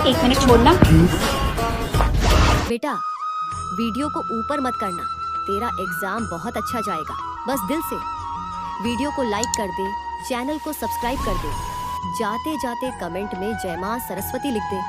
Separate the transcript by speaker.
Speaker 1: एक मिनट छोड़ना।
Speaker 2: बेटा, वीडियो को ऊपर मत करना, तेरा एग्जाम बहुत अच्छा जाएगा। बस दिल से वीडियो को लाइक कर दे, चैनल को सब्सक्राइब कर दे, जाते जाते कमेंट में जय मां सरस्वती लिख दे।